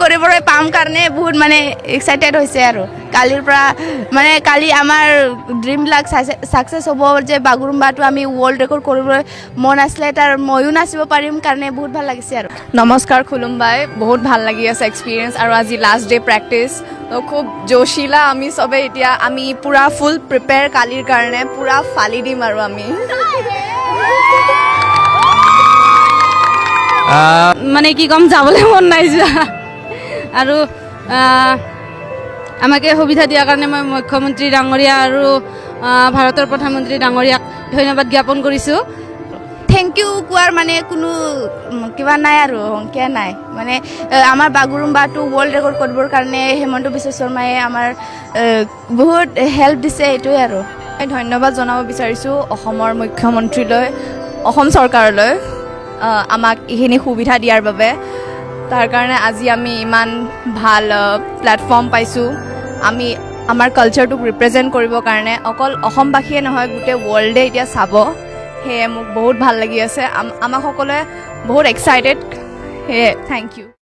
কৰিবলৈ পাম কাৰণে বহুত মানে এক্সাইটেড হৈছে আৰু কালিৰ পৰা মানে কালি আমাৰ ড্ৰিমবিলাক ছাকচেছ হ'ব যে বাগৰুম্বাটো আমি ৱৰ্ল্ড ৰেকৰ্ড কৰিবলৈ মন আছিলে তাৰ ময়ো নাচিব পাৰিম কাৰণে বহুত ভাল লাগিছে আৰু নমস্কাৰ খুলুমবাই বহুত ভাল লাগি আছে এক্সপিৰিয়েঞ্চ আৰু আজি লাষ্ট ডে প্ৰেক্টিচ খুব জোশিলা আমি চবে এতিয়া আমি পুৰা ফুল প্ৰিপেয়াৰ কালিৰ কাৰণে পুৰা ফালি দিম আৰু আমি মানে কি ক'ম যাবলৈ মন নাই যোৱা আৰু আমাকে সুবিধা দিয়াৰ কাৰণে মই মুখ্যমন্ত্ৰী ডাঙৰীয়া আৰু ভাৰতৰ প্ৰধানমন্ত্ৰী ডাঙৰীয়াক ধন্যবাদ জ্ঞাপন কৰিছোঁ থেংক ইউ কোৱাৰ মানে কোনো কিবা নাই আৰু সংখ্যা নাই মানে আমাৰ বাগৰুম্বাটো ৱৰ্ল্ড ৰেকৰ্ড কৰিবৰ কাৰণে হেমন্ত বিশ্ব শৰ্মাই আমাৰ বহুত হেল্প দিছে এইটোৱে আৰু ধন্যবাদ জনাব বিচাৰিছোঁ অসমৰ মুখ্যমন্ত্ৰীলৈ অসম চৰকাৰলৈ আমাক এইখিনি সুবিধা দিয়াৰ বাবে তাৰ কাৰণে আজি আমি ইমান ভাল প্লেটফৰ্ম পাইছোঁ আমি আমাৰ কালচাৰটোক ৰিপ্ৰেজেণ্ট কৰিবৰ কাৰণে অকল অসমবাসীয়ে নহয় গোটেই ৱৰ্ল্ডে এতিয়া চাব সেয়ে মোক বহুত ভাল লাগি আছে আমাক সকলোৱে বহুত এক্সাইটেড সেয়ে থেংক ইউ